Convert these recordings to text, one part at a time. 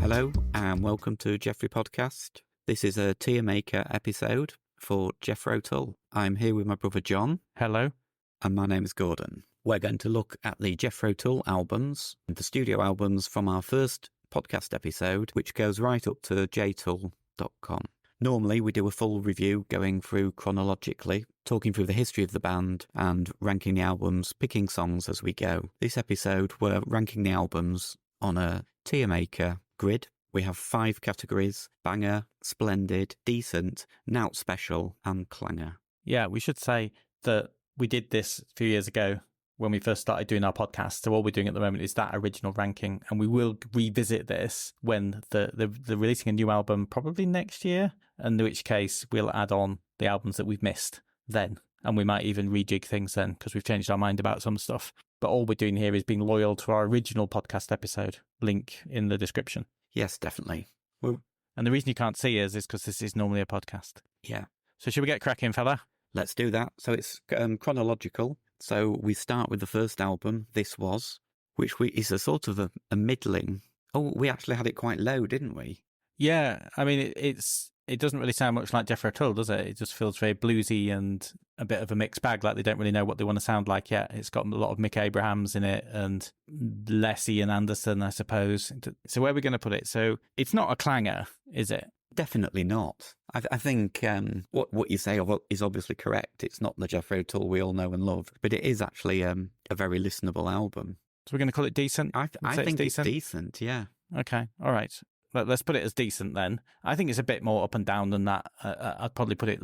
Hello and welcome to Jeffrey Podcast. This is a TierMaker episode for Jethro Tull. I'm here with my brother John. Hello. And my name is Gordon. We're going to look at the Jethro Tull albums, the studio albums from our first podcast episode, which goes right up to jtull.com. Normally we do a full review going through chronologically, talking through the history of the band and ranking the albums, picking songs as we go. This episode we're ranking the albums on a TierMaker grid. We have 5 categories: banger, splendid, decent, nout special and clanger. Yeah, we should say that we did this a few years ago when we first started doing our podcast. So all we're doing at the moment is that original ranking, and we will revisit this when they're releasing a new album probably next year, in which case we'll add on the albums that we've missed then, and we might even rejig things then because we've changed our mind about some stuff. But all we're doing here is being loyal to our original podcast episode. Link in the description. Yes, definitely. And the reason you can't see us is because this is normally a podcast. Yeah. So should we get cracking, fella? Let's do that. So it's chronological. So we start with the first album, This Was, which is a sort of a middling. Oh, we actually had it quite low, didn't we? Yeah, I mean, it doesn't really sound much like Jethro Tull, does it? It just feels very bluesy and a bit of a mixed bag, like they don't really know what they want to sound like yet. It's got a lot of Mick Abrahams in it and less Ian Anderson, I suppose. So where are we going to put it? So it's not a clanger, is it? Definitely not. I think what you say is obviously correct. It's not the Jethro Tull we all know and love, but it is actually a very listenable album. So we're going to call it decent? I think it's decent, yeah. Okay, all right. Let's put it as decent then. I think it's a bit more up and down than that. I'd probably put it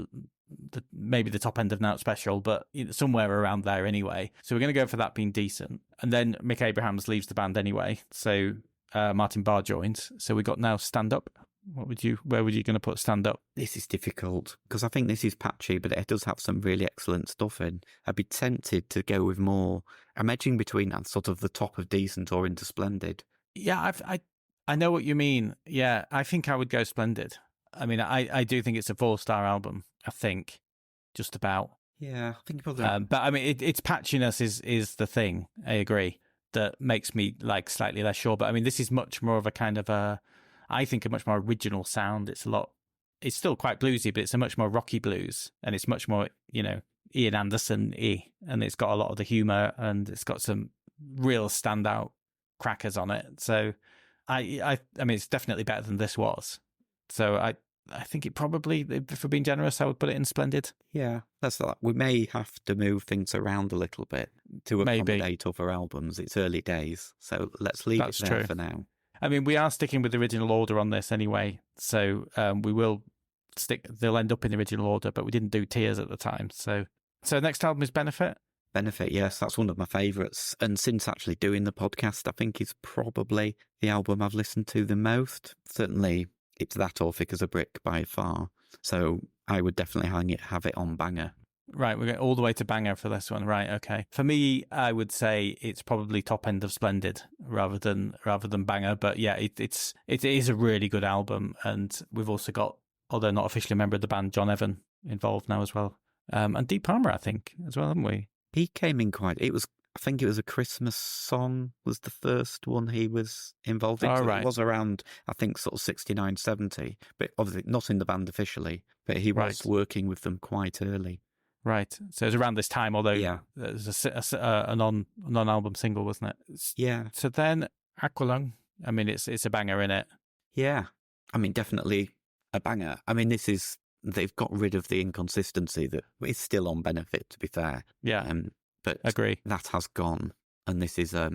maybe the top end of Nout Special, but somewhere around there anyway. So we're going to go for that being decent. And then Mick Abrahams leaves the band anyway. So Martin Barr joins. So we got now Stand Up. Where would you going to put Stand Up? This is difficult because I think this is patchy, but it does have some really excellent stuff in. I'd be tempted to go with more. I'm edging between that sort of the top of decent or into splendid. Yeah, I know what you mean. Yeah, I think I would go splendid. I mean, I do think it's a 4-star album. I think just about. Yeah, I think probably. But I mean, its patchiness is the thing. I agree, that makes me like slightly less sure. But I mean, this is much more of a kind of I think a much more original sound. It's still quite bluesy, but it's a much more rocky blues, and it's much more, Ian Anderson-y, and it's got a lot of the humor, and it's got some real standout crackers on it. So I mean, it's definitely better than This Was. So I think it probably, if we're being generous, I would put it in splendid. Yeah, that's that. We may have to move things around a little bit to accommodate other albums. It's early days, so let's leave it there for now. I mean, we are sticking with the original order on this anyway, so we will stick. They'll end up in the original order, but we didn't do tiers at the time. So next album is Benefit. Benefit, yes, that's one of my favourites. And since actually doing the podcast, I think it's probably the album I've listened to the most. Certainly, it's that or Thick as a Brick by far. So I would definitely have it on banger. Right, we're going all the way to banger for this one. Right, okay. For me, I would say it's probably top end of splendid rather than banger. But yeah, it is a really good album, and we've also got, although not officially a member of the band, John Evan involved now as well, and Deep Palmer, I think, as well, haven't we? He came in I think it was a Christmas song was the first one he was involved in. Right. It was around, I think, sort of 69, 70, but obviously not in the band officially, but he was working with them quite early. Right. So it was around this time, although there's a non-album single, wasn't it? Yeah. So then Aqualung, I mean, it's a banger, innit? Yeah. I mean, definitely a banger. I mean, they've got rid of the inconsistency that is still on Benefit, to be fair. Yeah. But agree. That has gone, and this is a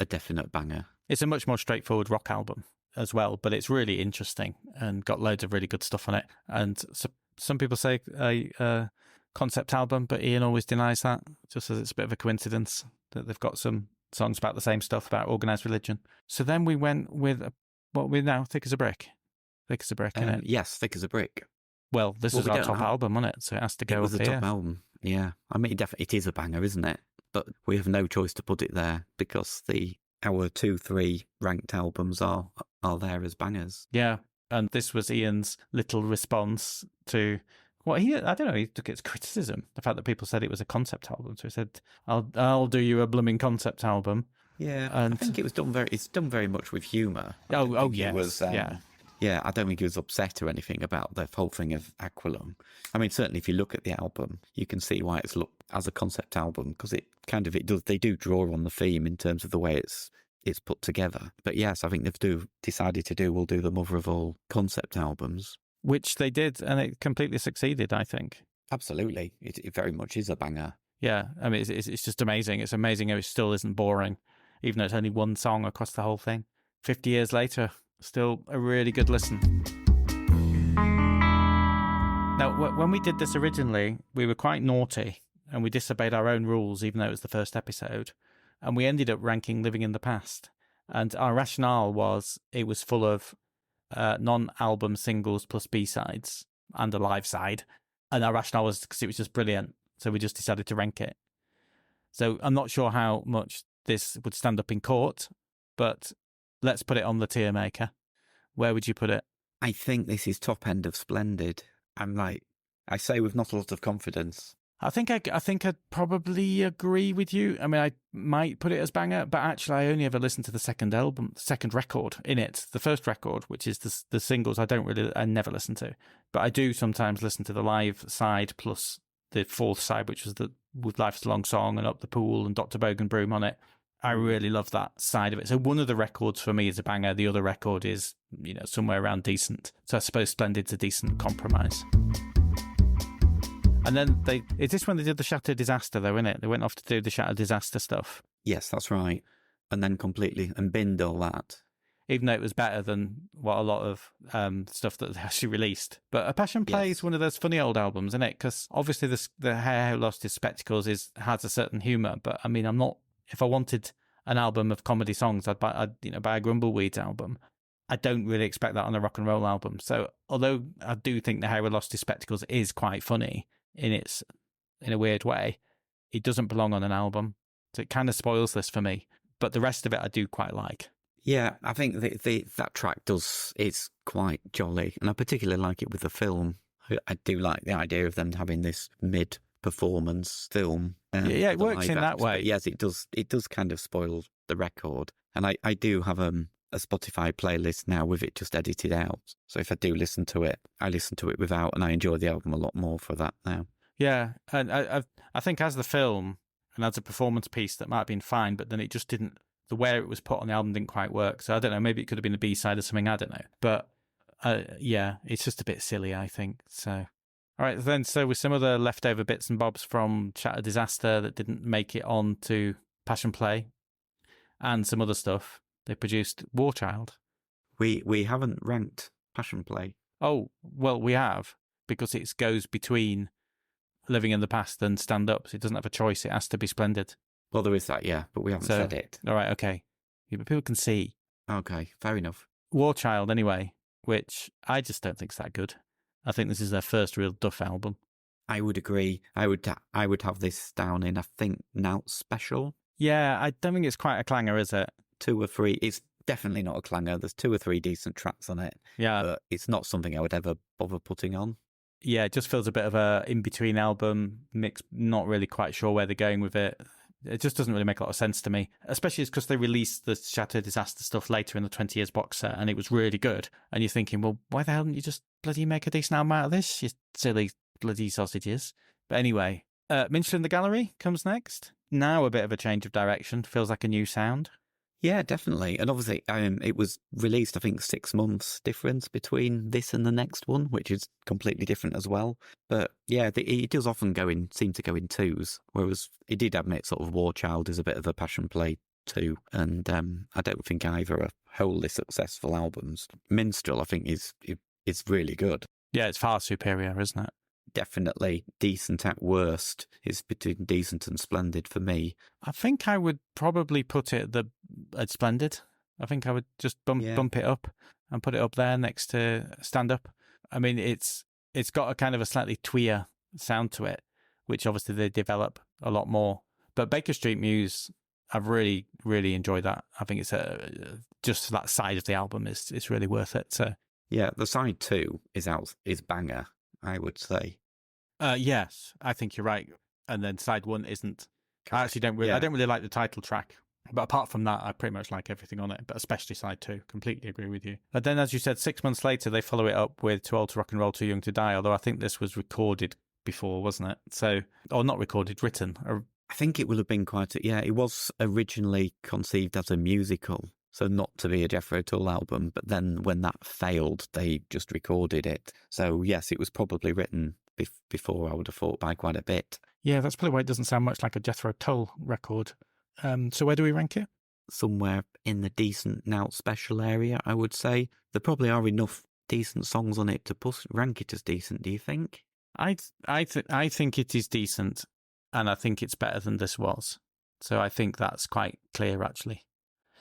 definite banger. It's a much more straightforward rock album as well, but it's really interesting and got loads of really good stuff on it. And so some people say a concept album, but Ian always denies that, just as it's a bit of a coincidence that they've got some songs about the same stuff about organised religion. So then we went with what we're now, Thick as a Brick. Thick as a Brick, innit? Yes, Thick as a Brick. Well, this is our top album, isn't it? So it has to go up here. It was the top album, yeah. I mean, it is a banger, isn't it? But we have no choice to put it there because our 2-3 ranked albums are there as bangers. Yeah, and this was Ian's little response to what I don't know, he took it as criticism, the fact that people said it was a concept album. So he said, I'll do you a blooming concept album. Yeah, I And think it's done very much with humour. I don't oh think yes, it was, yeah, I don't think he was upset or anything about the whole thing of Aqualung. I mean, certainly if you look at the album, you can see why it's looked as a concept album, because they do draw on the theme in terms of the way it's put together. But yes, I think they've decided we'll do the mother of all concept albums. which they did, and it completely succeeded, I think. Absolutely, it very much is a banger. Yeah, I mean, it's just amazing. It's amazing how it still isn't boring, even though it's only one song across the whole thing. 50 years later, still a really good listen. Now, when we did this originally, we were quite naughty, and we disobeyed our own rules, even though it was the first episode, and we ended up ranking Living in the Past. And our rationale was it was full of non-album singles plus B-sides and a live side. And our rationale was because it was just brilliant. So we just decided to rank it. So I'm not sure how much this would stand up in court, but let's put it on the TierMaker. Where would you put it? I think this is top end of Splendid. I say with not a lot of confidence. I think I'd probably agree with you. I mean, I might put it as banger, but actually I only ever listened to the second record in it. The first record, which is the singles, I never listen to. But I do sometimes listen to the live side plus the fourth side, which was with Life's a Long Song and Up the Pool and Dr. Bogan Broom on it. I really love that side of it. So one of the records for me is a banger. The other record is, somewhere around decent. So I suppose Splendid's a decent compromise. And then is this when they did the Shatter Disaster, though, isn't it? They went off to do the Shatter Disaster stuff. Yes, that's right. And then completely and binned all that. Even though it was better than what a lot of stuff that they actually released. But A Passion Play is one of those funny old albums, isn't it? Because obviously the Hare Who Lost His Spectacles has a certain humour. But I mean, if I wanted an album of comedy songs, I'd buy a Grumbleweeds album. I don't really expect that on a rock and roll album. So although I do think the Hare Who Lost His Spectacles is quite funny, in a weird way, it doesn't belong on an album, so it kind of spoils this for me. But the rest of it I do quite like. Yeah, I think that track it's quite jolly, and I particularly like it with the film. I do like the idea of them having this mid-performance film. It works in that way. But yes, it does kind of spoil the record, and I do have a Spotify playlist now with it just edited out. So if I do listen to it, I listen to it without, and I enjoy the album a lot more for that now. Yeah, and I think as the film and as a performance piece, that might have been fine, but then it just didn't. The way it was put on the album didn't quite work. So I don't know. Maybe it could have been a B-side or something. I don't know. But yeah, it's just a bit silly, I think. So all right, then. So with some of the leftover bits and bobs from Shatter Disaster that didn't make it on to Passion Play, and some other stuff, they produced War Child. We haven't ranked Passion Play. Oh, well, we have, because it goes between Living in the Past and Stand Up, so it doesn't have a choice. It has to be Splendid. Well, there is that, yeah, but we haven't said it. All right, okay. Yeah, but people can see. Okay, fair enough. War Child, anyway, which I just don't think is that good. I think this is their first real Duff album. I would agree. I would have this down in, I think, Nout Special. Yeah, I don't think it's quite a clanger, is it? 2 or 3. It's definitely not a clanger. There's 2 or 3 decent tracks on it. Yeah. But it's not something I would ever bother putting on. Yeah, it just feels a bit of a in-between album mix. Not really quite sure where they're going with it. It just doesn't really make a lot of sense to me, especially because they released the Shatter Disaster stuff later in the 20 years box set, and it was really good. And you're thinking, well, why the hell didn't you just bloody make a decent album out of this, you silly bloody sausages? But anyway, Minstrel in the Gallery comes next. Now a bit of a change of direction. Feels like a new sound. Yeah, definitely. And obviously, it was released, I think, 6 months difference between this and the next one, which is completely different as well. But yeah, it does often seem to go in twos, whereas it did admit sort of War Child is a bit of a Passion Play too. And I don't think either are wholly successful albums. Minstrel, I think, is really good. Yeah, it's far superior, isn't it? Definitely decent at worst. It's between decent and Splendid for me. I think I would probably put it at Splendid. I think I would just bump it up and put it up there next to Stand Up. I mean, it's got a kind of a slightly twee sound to it, which obviously they develop a lot more. But Baker Street Muse, I've really, really enjoyed that. I think it's just that side of the album is really worth it. So yeah, the side 2 is banger, I would say. Yes, I think you're right. And then side 1 isn't. I actually don't really. Yeah. I don't really like the title track, But apart from that, I pretty much like everything on it, but especially side 2. Completely agree with you. But then, as you said, 6 months later, they follow it up with Too Old to Rock and Roll, Too Young to Die, although I think this was recorded before, wasn't it? So, or not recorded, written. I think it will have been it was originally conceived as a musical, so not to be a Jethro Tull album, but then when that failed, they just recorded it. So yes, it was probably written before, I would have thought, by quite a bit. Yeah, that's probably why it doesn't sound much like a Jethro Tull record. So where do we rank it? Somewhere in the decent now special area, I would say. There probably are enough decent songs on it to rank it as decent, do you think? I think it is decent, and I think it's better than this was. So I think that's quite clear, actually.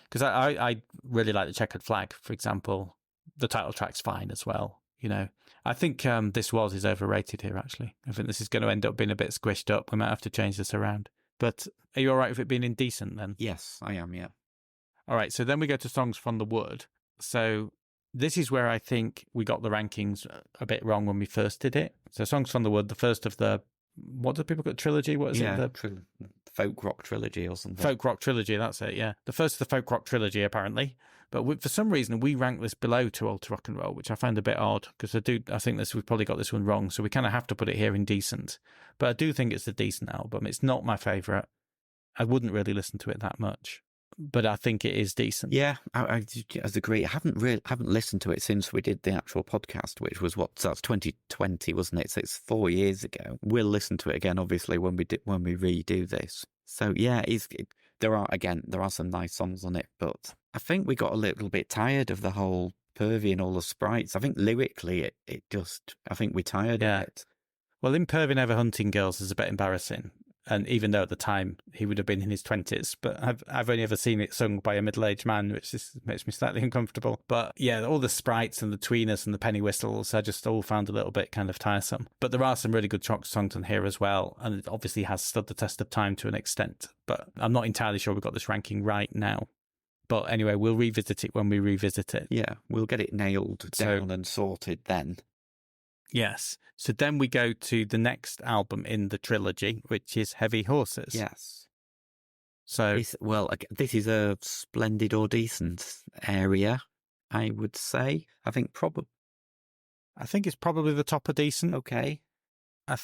Because I really like the Checkered Flag, for example. The title track's fine as well, you know. I think This Was is overrated here, actually. I think this is going to end up being a bit squished up. We might have to change this around. But are you all right with it being indecent then? Yes, I am, yeah. All right, so then we go to Songs from the Wood. So this is where I think we got the rankings a bit wrong when we first did it. So Songs from the Wood, the first of the, what do people call it, trilogy? What is it? The folk rock trilogy or something. Folk rock trilogy, that's it, yeah. The first of the folk rock trilogy, apparently. But for some reason, we ranked this below Too Old to Rock and Roll, which I find a bit odd, because I think we've probably got this one wrong, so we kind of have to put it here in decent. But I do think it's a decent album. It's not my favourite. I wouldn't really listen to it that much, but I think it is decent. Yeah, I agree. I haven't listened to it since we did the actual podcast, which was that's 2020, wasn't it? So it's 4 years ago. We'll listen to it again, obviously, when we redo this. So yeah, there are some nice songs on it, but I think we got a little bit tired of the whole pervy and all the sprites. I think lyrically, I think we're tired of it. Well, In Pervy Never Hunting Girls is a bit embarrassing. And even though at the time he would have been in his 20s, but I've only ever seen it sung by a middle-aged man, which makes me slightly uncomfortable. But yeah, all the sprites and the tweeners and the penny whistles, I just all found a little bit kind of tiresome. But there are some really good songs on here as well, and it obviously has stood the test of time to an extent. But I'm not entirely sure we've got this ranking right now. But anyway, we'll revisit it when we revisit it. Yeah, we'll get it nailed down and sorted then. Yes. So then we go to the next album in the trilogy, which is Heavy Horses. Yes. So, this is a splendid or decent area, I would say. I think it's probably the top of decent. Okay. I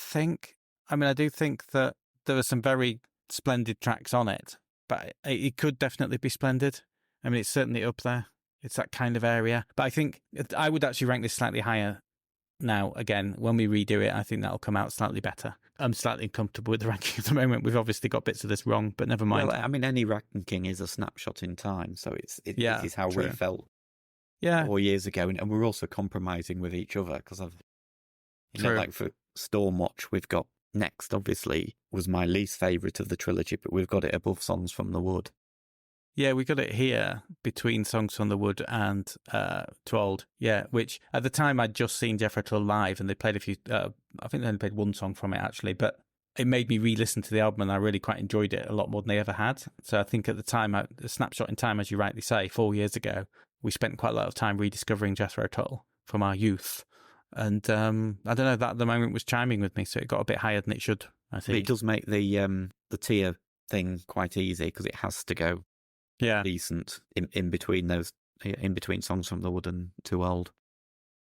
do think that there are some very splendid tracks on it, but it could definitely be splendid. I mean, it's certainly up there. It's that kind of area. But I think I would actually rank this slightly higher. Now, again, when we redo it, I think that'll come out slightly better. I'm slightly uncomfortable with the ranking at the moment. We've obviously got bits of this wrong, but never mind. Well, I mean, any ranking is a snapshot in time, so this is how we felt 4 years ago, and we're also compromising with each other because like for Stormwatch, we've got next. Obviously, was my least favourite of the trilogy, but we've got it above Songs from the Wood. Yeah, we got it here between Songs from the Wood and Too Old. Yeah, which at the time I'd just seen Jethro Tull live, and they played a few. I think they only played one song from it actually, but it made me re-listen to the album, and I really quite enjoyed it a lot more than they ever had. So I think at the time, a snapshot in time, as you rightly say, 4 years ago, we spent quite a lot of time rediscovering Jethro Tull from our youth, and I don't know, that at the moment was chiming with me, so it got a bit higher than it should. I think it does make the tier thing quite easy because it has to go. Yeah, decent in between Songs from the Wood and Too Old.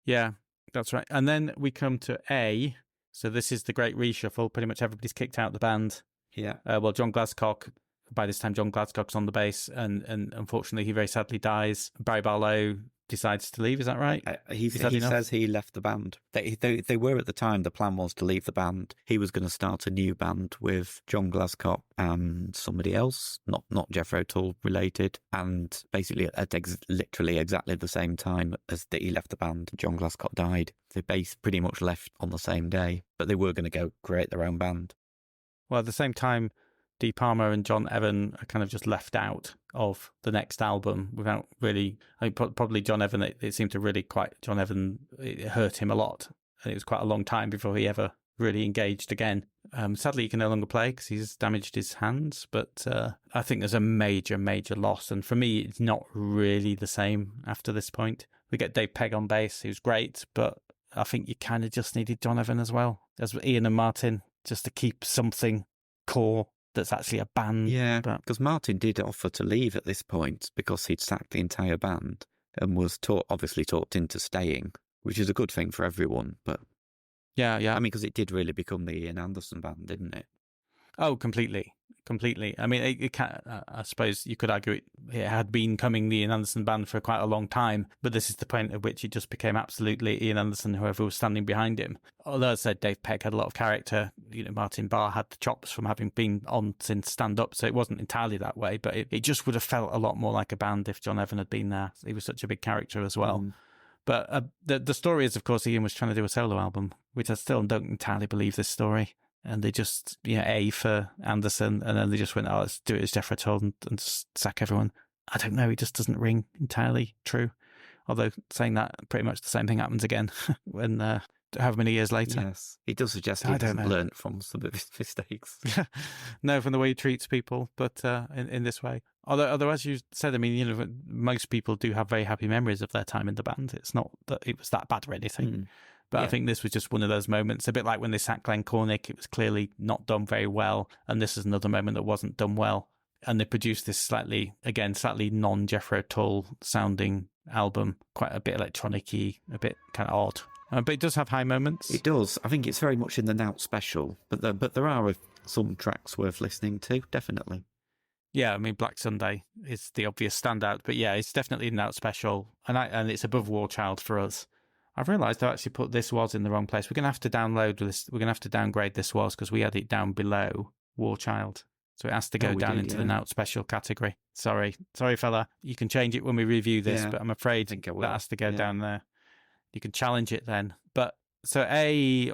Yeah, that's right. And then we come to A. So this is the great reshuffle. Pretty much everybody's kicked out the band. Yeah. Well, John Glascock. By this time, John Glascock's on the bass, and unfortunately, he very sadly dies. Barry Barlow decides to leave. Is that right? He says he left the band. They were at the time. The plan was to leave the band. He was going to start a new band with John Glascock and somebody else, not Jethro Tull related. And basically, at literally exactly the same time as that he left the band, John Glascock died. They pretty much left on the same day, but they were going to go create their own band. Well, at the same time, Dee Palmer and John Evan are kind of just left out of the next album without really. I mean, probably John Evan. It seemed to really John Evan. It hurt him a lot, and it was quite a long time before he ever really engaged again. Sadly, he can no longer play because he's damaged his hands. But I think there's a major, major loss, and for me, it's not really the same after this point. We get Dave Pegg on bass, who's great, but I think you kind of just needed John Evan as well as Ian and Martin just to keep something core that's actually a band. Yeah, But because Martin did offer to leave at this point because he'd sacked the entire band and was obviously talked into staying, which is a good thing for everyone. But yeah. I mean, because it did really become the Ian Anderson band, didn't it? Oh, completely. I mean, it can, I suppose you could argue it had been coming the Ian Anderson band for quite a long time, but this is the point at which it just became absolutely Ian Anderson, whoever was standing behind him. Although I said Dave Peck had a lot of character, Martin Barr had the chops from having been on since Stand Up, so it wasn't entirely that way, but it just would have felt a lot more like a band if John Evan had been there. He was such a big character as well. But the story is, of course, Ian was trying to do a solo album, which I still don't entirely believe this story. And they just, A for Anderson, and then they just went, let's do it as Jethro Tull and sack everyone. I don't know, it just doesn't ring entirely true. Although saying that, pretty much the same thing happens again when however many years later. Yes, he does suggest he hasn't learned from some of his mistakes. No, from the way he treats people, but in this way. Although, as you said, I mean, most people do have very happy memories of their time in the band. It's not that it was that bad or anything. But I think this was just one of those moments, a bit like when they sacked Glenn Cornick, it was clearly not done very well. And this is another moment that wasn't done well. And they produced this slightly non-Jethro Tull sounding album, quite a bit electronic-y, a bit kind of odd. But it does have high moments. It does. I think it's very much in the Nout special, but there are some tracks worth listening to, definitely. Yeah, I mean, Black Sunday is the obvious standout, but yeah, it's definitely in Nout special, and it's above War Child for us. I've realised I actually put This Was in the wrong place. We're going to have to download this. We're going to have to downgrade This Was because we had it down below War Child. So it has to go down into the Nout special category. Sorry, fella. You can change it when we review this, but I'm afraid that has to go down there. You can challenge it then. But so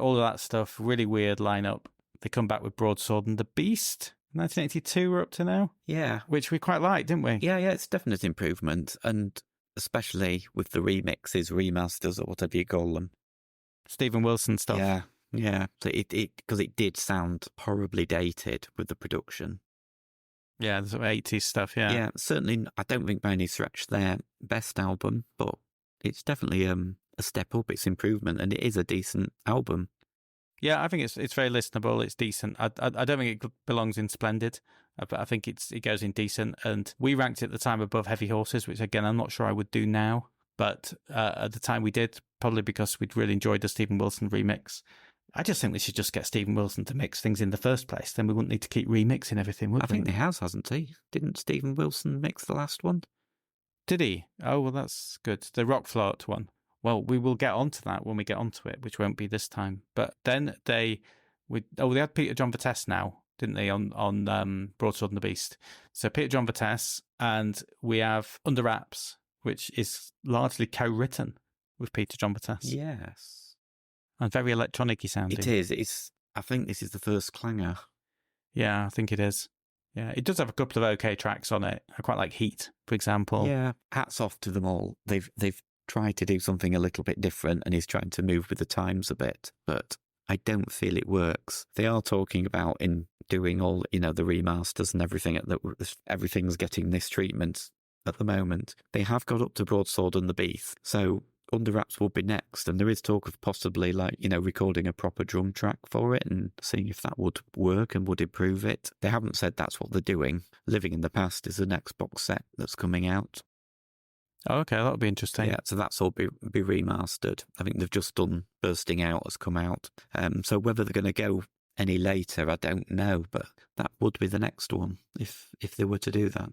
all of that stuff, really weird lineup. They come back with Broadsword and the Beast. 1982 we're up to now. Yeah. Which we quite liked, didn't we? Yeah, it's definite improvement. And especially with the remixes, remasters, or whatever you call them. Stephen Wilson stuff. Yeah. So because it did sound horribly dated with the production. Yeah, the sort of 80s stuff, yeah. Yeah, certainly, I don't think by any stretch their best album, but it's definitely a step up, it's improvement, and it is a decent album. Yeah, I think it's very listenable, it's decent. I don't think it belongs in Splendid, but I think it goes in decent, and we ranked it at the time above Heavy Horses, which again, I'm not sure I would do now, but at the time we did, probably because we'd really enjoyed the Stephen Wilson remix. I just think they should just get Stephen Wilson to mix things in the first place, then we wouldn't need to keep remixing everything, would we? I think he hasn't he? Didn't Stephen Wilson mix the last one? Did he? Oh, well, that's good. The Rock Float one. Well, we will get onto that when we get onto it, which won't be this time. But then they had Peter John Vitesse now, didn't they, on Broadsword and the Beast? So Peter John Vitesse, and we have Under Wraps, which is largely co-written with Peter John Vitesse. Yes. And very electronic-y sounding. It is. I think this is the first clanger. Yeah, I think it is. Yeah, it does have a couple of okay tracks on it. I quite like Heat, for example. Yeah, hats off to them all. They've tried to do something a little bit different, and he's trying to move with the times a bit, but I don't feel it works. They are talking about in doing all, the remasters and everything, that everything's getting this treatment at the moment. They have got up to Broadsword and the Beast, so Under Wraps will be next, and there is talk of possibly recording a proper drum track for it and seeing if that would work and would improve it. They haven't said that's what they're doing. Living in the Past is the next box set that's coming out. Oh, okay, that'll be interesting. Yeah, so that's all be remastered. I think they've just done Bursting Out has come out. So whether they're going to go any later, I don't know, but that would be the next one if they were to do that.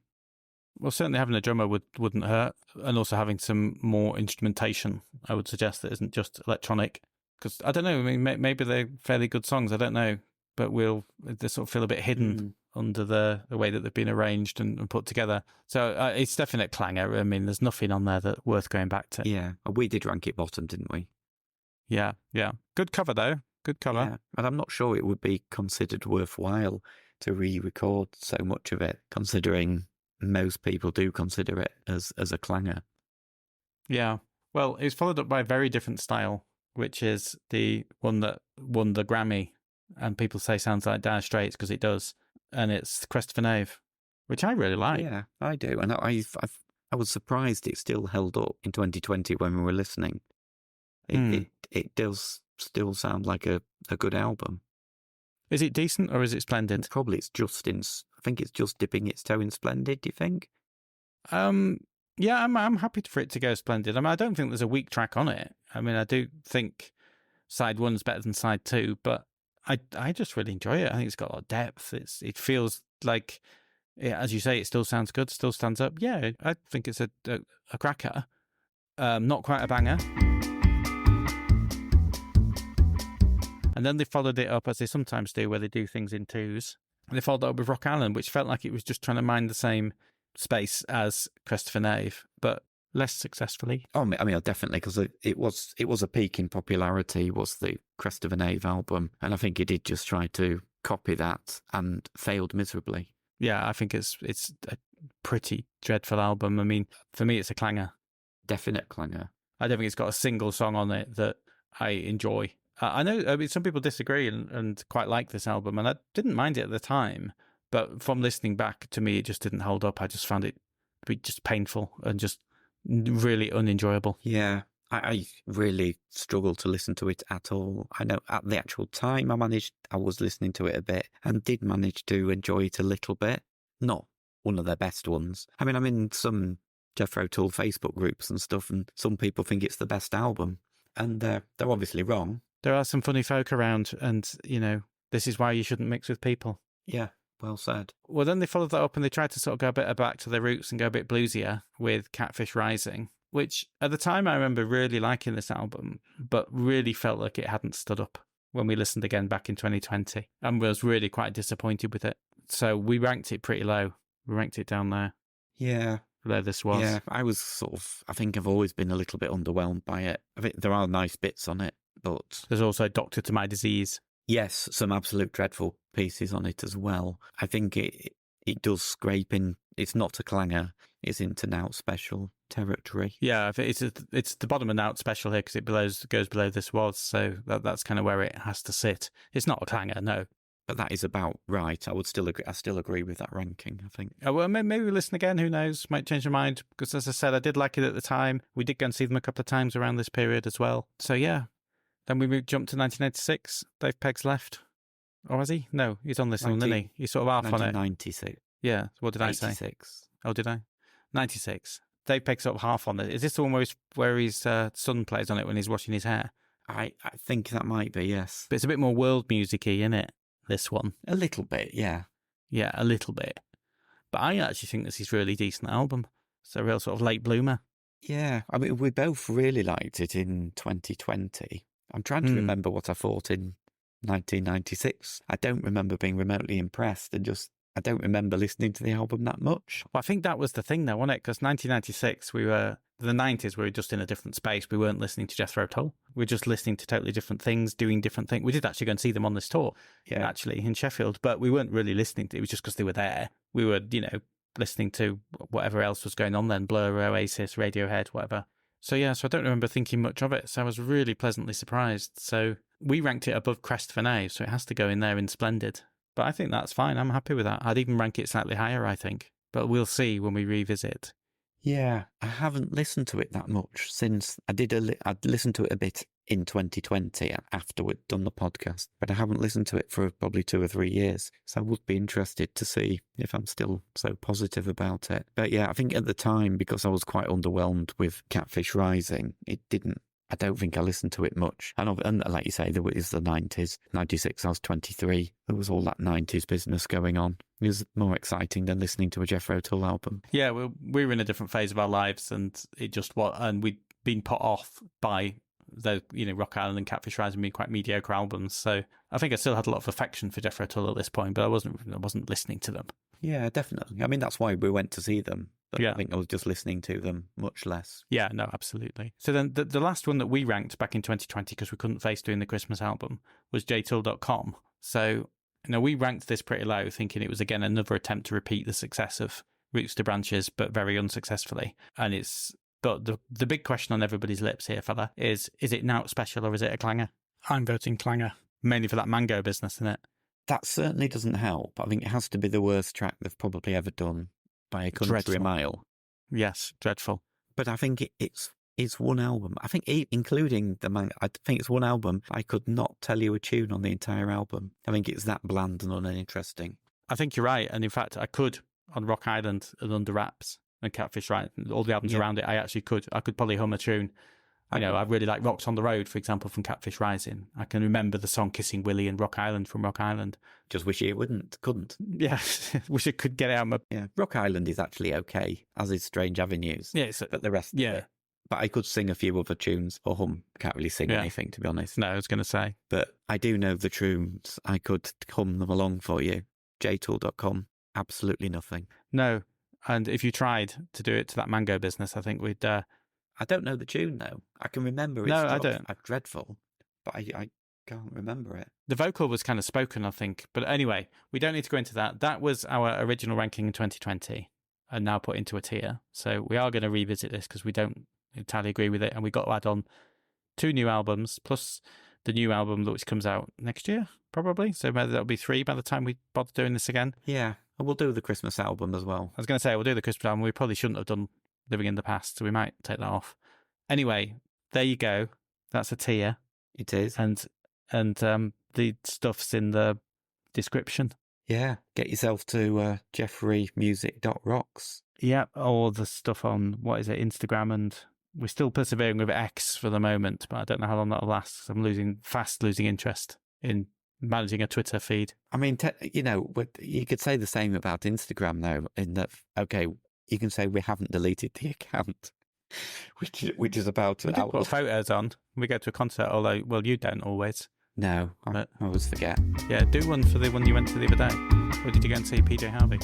Well, certainly having a drummer wouldn't hurt, and also having some more instrumentation, I would suggest, that isn't just electronic. Because, I don't know, I mean, maybe they're fairly good songs, I don't know, but they sort of feel a bit hidden under the way that they've been arranged and put together. So it's definite clanger. I mean, there's nothing on there that's worth going back to. Yeah, we did rank it bottom, didn't we? Yeah. Good cover, though. Good cover. Yeah, and I'm not sure it would be considered worthwhile to re-record so much of it, considering most people do consider it as a clanger. Yeah. Well, it's followed up by a very different style, which is the one that won the Grammy, and people say sounds like Dire Straits because it does, and it's Crest for Knave, which I really like. Yeah, I do, and I was surprised it still held up in 2020 when we were listening. It does still sound like a good album. Is it decent or is it splendid? Probably I think it's just dipping its toe in Splendid, do you think? Yeah, I'm happy for it to go Splendid. I mean, I don't think there's a weak track on it. I mean, I do think side one's better than side two, but I just really enjoy it. I think it's got a lot of depth. It feels like, as you say, it still sounds good, still stands up. Yeah, I think it's a cracker. Not quite a banger. And then they followed it up, as they sometimes do, where they do things in twos. And they followed it up with Rock Island, which felt like it was just trying to mind the same space as Christopher Nave, but less successfully. Oh, I mean, definitely, because it was a peak in popularity, was the Crest of a Knave album, and I think it did just try to copy that and failed miserably. Yeah, I think it's a pretty dreadful album. I mean, for me, it's a clanger. Definite clanger. I don't think it's got a single song on it that I enjoy. I know, I mean, some people disagree and quite like this album, and I didn't mind it at the time, but from listening back, to me, it just didn't hold up. I just found it to be just painful and just really unenjoyable. Yeah, I really struggled to listen to it at all. I know at the actual time I was listening to it a bit and did manage to enjoy it a little bit. Not one of their best ones. I mean, I'm in some Jethro Tull Facebook groups and stuff, and some people think it's the best album, and they're obviously wrong. There are some funny folk around, and, you know, this is why you shouldn't mix with people. Yeah, well said. Well, then they followed that up and they tried to sort of go a bit back to their roots and go a bit bluesier with Catfish Rising, which at the time I remember really liking this album, but really felt like it hadn't stood up when we listened again back in 2020, and was really quite disappointed with it. So we ranked it pretty low. We ranked it down there. Yeah. There this was. Yeah, I think I've always been a little bit underwhelmed by it. I think there are nice bits on it, but... There's also Doctor to My Disease. Yes, some absolute dreadful pieces on it as well. I think it does scrape in. It's not a clanger. It's into Nout Special territory. Yeah, it's the bottom of Nout Special here because it goes below This Was, so that's kind of where it has to sit. It's not a clanger, no. But that is about right. I still agree with that ranking, I think. Well, maybe we listen again. Who knows? Might change my mind. Because as I said, I did like it at the time. We did go and see them a couple of times around this period as well. So yeah. Then we jumped to 1986. Dave Pegg's left. Or was he? No, he's on this one, isn't he? He's sort of half on it. 1996. Yeah. What did 86. I say? Oh, did I? 96. Dave Pegg's sort of half on it. Is this the one where his son plays on it when he's washing his hair? I think that might be, yes. But it's a bit more world music-y, isn't it? This one. A little bit, yeah. Yeah, a little bit. But I actually think this is a really decent album. It's a real sort of late bloomer. Yeah, I mean, we both really liked it in 2020. I'm trying to remember what I thought in 1996. I don't remember being remotely impressed, and I don't remember listening to the album that much. Well, I think that was the thing though, wasn't it? Because 1996, the 90s, we were just in a different space. We weren't listening to Jethro Tull. We were just listening to totally different things, doing different things. We did actually go and see them on this tour, actually, in Sheffield, but we weren't really listening to it. It was just because they were there. We were, listening to whatever else was going on then, Blur, Oasis, Radiohead, whatever. So I don't remember thinking much of it. So I was really pleasantly surprised. So we ranked it above Crest for Knave, so it has to go in there in Splendid. But I think that's fine. I'm happy with that. I'd even rank it slightly higher, I think. But we'll see when we revisit. Yeah, I haven't listened to it that much since I'd listened to it a bit in 2020 after we'd done the podcast, but I haven't listened to it for probably 2 or 3 years. So I would be interested to see if I'm still so positive about it. But yeah, I think at the time, because I was quite underwhelmed with Catfish Rising, I don't think I listened to it much. And like you say, there was the 90s. 96, I was 23. There was all that 90s business going on. It was more exciting than listening to a Jethro Tull album. Yeah, we were in a different phase of our lives, and we'd been put off by the Rock Island and Catfish Rising being quite mediocre albums. So I think I still had a lot of affection for Jethro Tull at this point, but I wasn't listening to them. Yeah, definitely. I mean, that's why we went to see them. But yeah. I think I was just listening to them much less. Yeah, no, absolutely. So then the last one that we ranked back in 2020, because we couldn't face doing the Christmas album, was jtull.com. So, we ranked this pretty low, thinking it was, again, another attempt to repeat the success of Roots to Branches, but very unsuccessfully. But the big question on everybody's lips here, fella, is it Nout Special or is it a clanger? I'm voting clanger. Mainly for that mango business, isn't it? That certainly doesn't help. I think it has to be the worst track they've probably ever done by a country mile. Yes, dreadful. But I think it's it's one album. I think including the manga, I think it's one album. I could not tell you a tune on the entire album. I think it's that bland and uninteresting. I think you're right. And in fact, I could on Rock Island and Under Wraps and Catfish Rising, all the albums around it, I could probably hum a tune. I really like Rocks on the Road, for example, from Catfish Rising. I can remember the song Kissing Willie and Rock Island from Rock Island. Just wish it couldn't. Yeah, wish it could get out of my... Yeah, Rock Island is actually okay, as is Strange Avenues. Yeah, but the rest... Yeah. But I could sing a few other tunes or hum. Can't really sing anything, to be honest. No, I was going to say. But I do know the tunes. I could hum them along for you. jtool.com, absolutely nothing. No, and if you tried to do it to that mango business, I think we'd... I don't know the tune, though. I can remember it. No, I don't. I'm dreadful, but I can't remember it. The vocal was kind of spoken, I think. But anyway, we don't need to go into that. That was our original ranking in 2020 and now put into a tier. So we are going to revisit this because we don't entirely agree with it. And we got to add on 2 new albums plus the new album which comes out next year, probably. So maybe that'll be 3 by the time we bother doing this again. Yeah, and we'll do the Christmas album as well. I was going to say, we'll do the Christmas album. We probably shouldn't have done Living in the Past, so we might take that off. Anyway, there you go. That's a tier. It is. And the stuff's in the description. Yeah, get yourself to JeffreyMusic.rocks. Yeah, all the stuff on, Instagram, and we're still persevering with X for the moment, but I don't know how long that'll last. I'm fast losing interest in managing a Twitter feed. I mean, you could say the same about Instagram, though, in that, okay, you can say we haven't deleted the account, which is about... We do put photos on. We go to a concert, although, well, you don't always. No, I always forget. Yeah, do one for the one you went to the other day. Or did you go and see PJ Harvey?